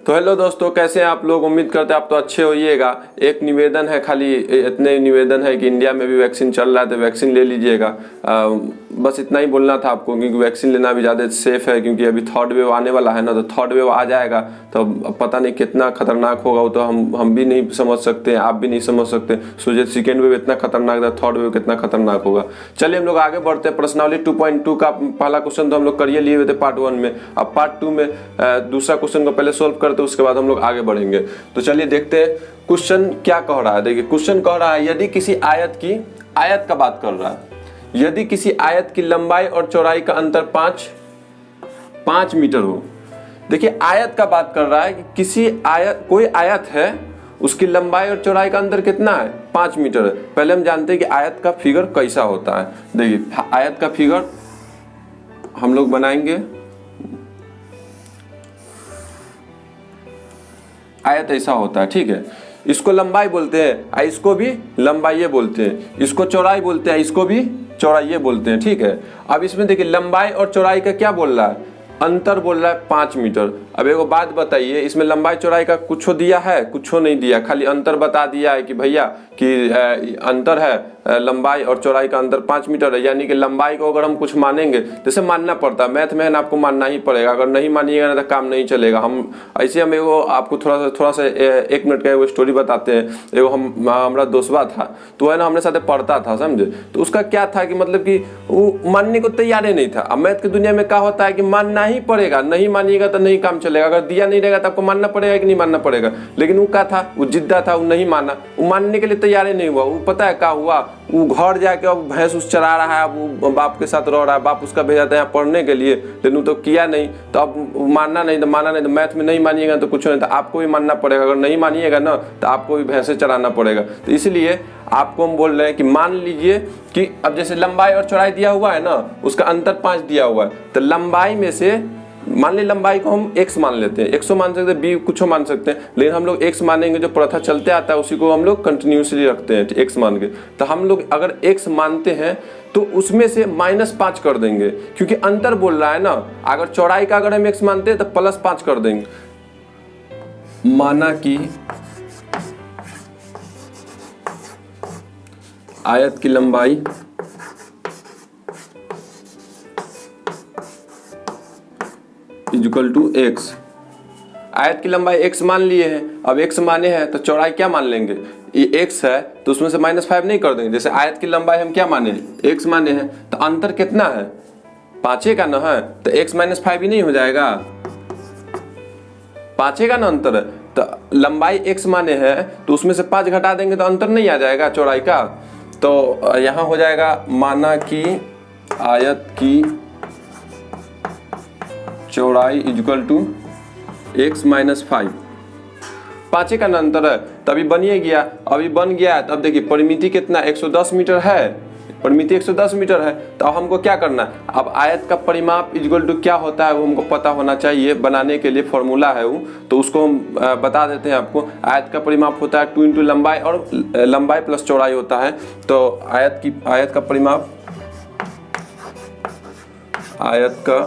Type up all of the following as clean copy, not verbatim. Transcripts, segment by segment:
तो हेलो दोस्तों, कैसे हैं आप लोग। उम्मीद करते हैं आप तो अच्छे होइएगा। एक निवेदन है, खाली इतने निवेदन है कि इंडिया में भी वैक्सीन चल रहा है तो वैक्सीन ले लीजिएगा। बस इतना ही बोलना था आपको, क्योंकि वैक्सीन लेना भी ज़्यादा सेफ है, क्योंकि अभी थर्ड वेव आने वाला है ना। तो थर्ड वेव आ जाएगा तो पता नहीं कितना खतरनाक होगा, वो तो हम भी नहीं समझ सकते, आप भी नहीं समझ सकते। सोचिए सेकेंड वेव इतना खतरनाक था, थर्ड वेव कितना खतरनाक होगा। चलिए हम लोग आगे बढ़ते हैं। प्रश्नावली 2.2 का पहला क्वेश्चन तो हम लोग करिए लिए हुए थे पार्ट 1 में। अब पार्ट 2 में दूसरा क्वेश्चन को पहले सोल्व करते, उसके बाद हम लोग आगे बढ़ेंगे। तो चलिए देखते हैं क्वेश्चन क्या कह रहा है। देखिए क्वेश्चन कह रहा है, यदि किसी आयत का बात कर रहा है, यदि किसी आयत की लंबाई और चौड़ाई का अंतर 5 मीटर हो। देखिए आयत का बात कर रहा है कि किसी कोई आयत है, उसकी लंबाई और चौड़ाई का अंतर कितना है, 5 मीटर है। पहले हम जानते हैं कि आयत का फिगर कैसा होता है। देखिए आयत का फिगर हम लोग बनाएंगे। आयत ऐसा होता है, ठीक है। इसको लंबाई बोलते हैं, इसको भी लंबाई बोलते हैं, इसको चौड़ाई बोलते हैं, इसको भी चौड़ाई बोलते हैं, ठीक है। अब इसमें देखिए लंबाई और चौड़ाई का क्या बोल रहा है, अंतर बोल रहा है 5 मीटर। अब एक बात बताइए, इसमें लंबाई चौड़ाई का कुछ दिया है, कुछ नहीं दिया, खाली अंतर बता दिया है कि भैया कि अंतर है, लंबाई और चौड़ाई का अंतर 5 मीटर है। यानी कि लंबाई को अगर हम कुछ मानेंगे, जैसे मानना पड़ता है, मैथ में है ना, आपको मानना ही पड़ेगा। अगर नहीं मानिएगा ना तो काम नहीं चलेगा। हम ऐसे हम एगो आपको थोड़ा सा 1 मिनट का एगो स्टोरी बताते हैं। एगो हमारा दोस्तवा था, तो है ना, हमने साथ पढ़ता था, समझे। तो उसका क्या था कि मतलब कि वो मानने को तैयार ही नहीं था। अब मैथ की दुनिया में क्या होता है कि मानना ही पड़ेगा, नहीं मानिएगा तो नहीं काम चलेगा। अगर दिया नहीं रहेगा तो आपको मानना पड़ेगा कि नहीं मानना पड़ेगा। लेकिन वो क्या था, वो जिद्दा था, वो नहीं माना, वो मानने के लिए तैयार ही नहीं हुआ। वो पता है क्या हुआ, वो घर जाके अब भैंस उस चरा रहा है, वो बाप के साथ रह रहा है, बाप उसका भेजा था यहाँ पढ़ने के लिए, लेकिन तो किया नहीं। तो अब मानना नहीं तो माना नहीं, तो मैथ में नहीं मानिएगा तो कुछ नहीं, तो आपको भी मानना पड़ेगा। अगर नहीं मानिएगा ना तो आपको भी भैंसे चराना पड़ेगा। तो इसलिए आपको हम बोल रहे हैं कि मान लीजिए कि अब जैसे लंबाई और चौड़ाई दिया हुआ है ना, उसका अंतर 5 दिया हुआ है। तो लंबाई में से मान ली लंबाई को हम x मान लेते हैं, 100 मान सकते हैं, b कुछ मान सकते हैं, लेकिन हम लोग x मानेंगे। जो प्रथा चलते आता है उसी को हम लोग कंटिन्यूसली रखते हैं x मान के। तो हम लोग अगर x मानते हैं तो उसमें से -5 कर देंगे, क्योंकि अंतर बोल रहा है ना। अगर चौड़ाई का अगर हम x मानते हैं तो +5 कर देंगे। माना कि आयत की लंबाई इक्वल टू x। आयत की लंबाई x मान लिए हैं। अब x माने हैं तो चौड़ाई क्या मान लेंगे, ये x है तो उसमें से -5 नहीं कर देंगे। जैसे आयत की लंबाई हम क्या माने, x माने हैं, तो अंतर कितना है, 5 का ना है, तो x -5 ही नहीं हो जाएगा, 5 का ना अंतर है। तो लंबाई x माने हैं तो उसमें से 5 घटा देंगे तो अंतर नहीं आ जाएगा चौड़ाई का। तो यहाँ हो जाएगा, माना कि आयत की चौड़ाई इक्वल टू x -5, 5 का अंतर है, तभी बनिए गया। अभी बन गया, तब देखिए परिमिति कितना, 110 मीटर है, परिमिति 110 मीटर है। तो अब हमको क्या करना है, अब आयत का परिमाप इक्वल टू क्या होता है वो हमको पता होना चाहिए। बनाने के लिए फॉर्मूला है वो, तो उसको हम बता देते हैं आपको। आयत का परिमाप होता है 2 × लंबाई, और लंबाई प्लस चौड़ाई होता है। तो आयत का परिमाप, आयत का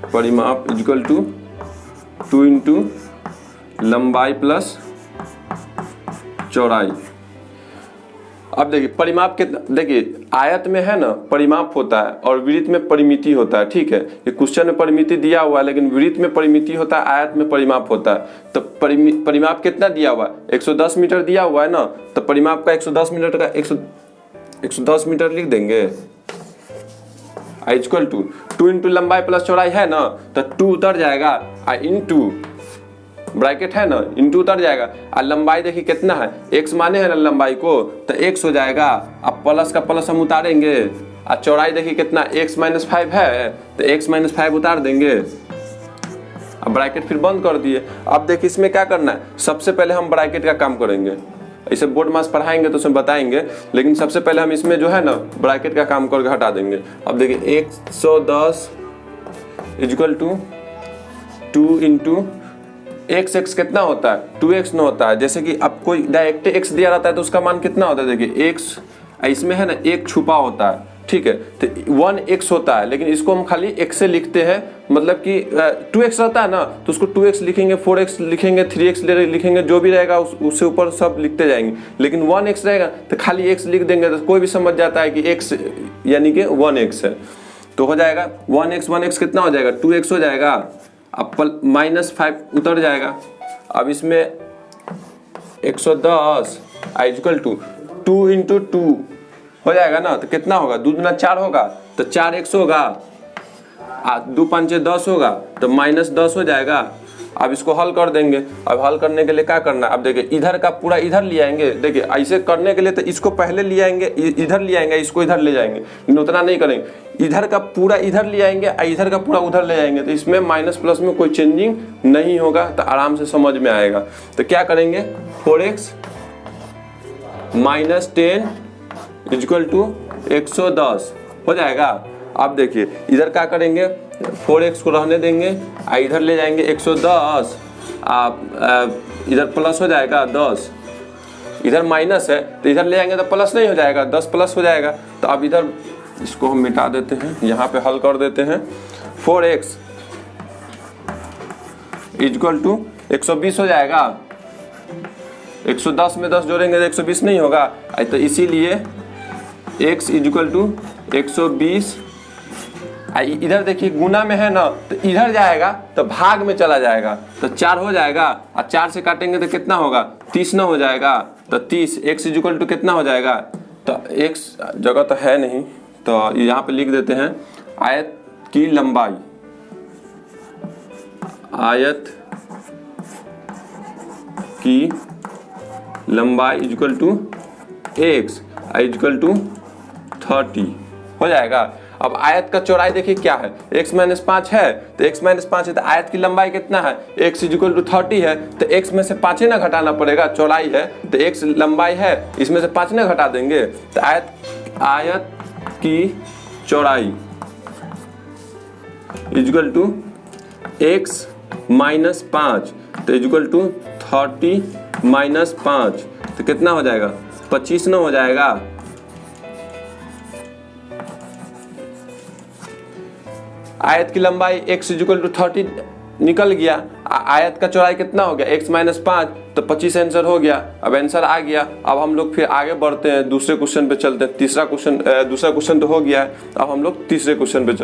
परिमाप इक्वल टू 2 × लंबाई प्लस चौड़ाई। अब देखिए परिमाप कितना, देखिए आयत में है ना परिमाप होता है और वृत्त में परिमिति होता है, ठीक है। ये क्वेश्चन में परिमिति दिया हुआ है, लेकिन वृत्त में परिमिति होता है, आयत में परिमाप होता है। तो परिमाप कितना दिया हुआ है, 110 मीटर दिया हुआ है ना। तो परिमाप का 110 मीटर का 110 मीटर लिख देंगे, इक्वल टू 2 × लंबाई प्लस चौड़ाई है ना, तो 2 उतर जाएगा, इंटू ब्रैकेट है ना, इंटू उतर जाएगा। और लंबाई देखिए कितना है, x माने है ना लंबाई को, तो x हो जाएगा। अब प्लस का प्लस हम उतारेंगे, और चौड़ाई देखिए कितना, x -5 है, तो x -5 उतार देंगे। अब ब्रैकेट फिर बंद कर दिए। अब देखिए इसमें क्या करना है, सबसे पहले हम ब्रैकेट का काम करेंगे। इसे बोर्ड मास पढ़ाएंगे तो उसमें बताएंगे, लेकिन सबसे पहले हम इसमें जो है ना ब्रैकेट का काम करके हटा देंगे। अब देखिए 110 इक्वल टू 2 × x कितना होता है, 2x न होता है। जैसे कि अब कोई डायरेक्ट x दिया रहता है तो उसका मान कितना होता है, देखिए x इसमें है ना एक छुपा होता है, ठीक है। तो 1x होता है, लेकिन इसको हम खाली x से लिखते हैं, मतलब कि 2x रहता है ना, तो उसको 2x लिखेंगे, 4x लिखेंगे, 3x लिखेंगे, जो भी रहेगा उससे ऊपर सब लिखते जाएंगे। लेकिन 1x रहेगा तो खाली x लिख देंगे, तो कोई भी समझ जाता है कि x यानी कि 1x है। तो हो जाएगा 1x कितना हो जाएगा, 2x हो जाएगा। अब -5 उतर जाएगा। अब इसमें 110 इक्वल टू 2 × 2 हो जाएगा ना, तो कितना होगा, 2 दूना 4 होगा, तो 4x होगा, 2 5 10 होगा, तो -10 हो जाएगा। अब इसको हल कर देंगे। अब हल करने के लिए क्या करना है, अब देखिए इधर का पूरा इधर ले आएंगे। देखिए ऐसे करने के लिए तो इसको पहले ले आएंगे, इधर ले आएंगे, इसको इधर ले जाएंगे, लेकिन उतना नहीं करेंगे। इधर का पूरा इधर ले आएंगे और इधर का पूरा उधर ले जाएंगे, तो इसमें माइनस प्लस में कोई चेंजिंग नहीं होगा, तो आराम से समझ में आएगा। तो क्या करेंगे, 4x - 10 इक्वल टू 110 हो जाएगा। अब देखिए इधर क्या करेंगे, 4x को रहने देंगे, इधर ले जाएंगे 110, इधर प्लस हो जाएगा 10, इधर माइनस है तो इधर ले जाएंगे तो प्लस नहीं हो जाएगा, 10 प्लस हो जाएगा। तो अब इधर इसको हम मिटा देते हैं, यहाँ पे हल कर देते हैं। 4x इक्वल टू 120 हो जाएगा। 110 में 10 जोड़ेंगे तो 120 नहीं होगा, तो इसीलिए x इक्वल टू 120। इधर देखिए गुना में है ना, तो इधर जाएगा तो भाग में चला जाएगा, तो 4 हो जाएगा, और 4 से काटेंगे तो कितना होगा, 30 ना हो जाएगा। तो 30 x इक्वल टू कितना हो जाएगा, तो x जगह तो है नहीं, तो यहाँ पे लिख देते हैं आयत की लंबाई, आयत की लंबाई equal to x equal to 30 हो जाएगा। अब आयत का चौड़ाई देखिए क्या है, x - 5 है, तो x - 5 है तो आयत की लंबाई कितना है, x इक्वल टू 30 है, तो x में से 5 ना घटाना पड़ेगा, चौड़ाई है तो x लंबाई है, इसमें से 5 ना घटा देंगे, तो आयत की चौड़ाई इक्वल टू x - 5, तो इक्वल टू 30 - 5, तो कितना हो जाएगा, 25 ना हो जाएगा। आयत की लंबाई x इक्वल टू 30 निकल गया, आयत का चौड़ाई कितना हो गया, x - 5, तो 25 आंसर हो गया। अब आंसर आ गया। अब हम लोग फिर आगे बढ़ते हैं, दूसरे क्वेश्चन पे चलते हैं। दूसरा क्वेश्चन तो हो गया है, अब हम लोग तीसरे क्वेश्चन पे चलते हैं।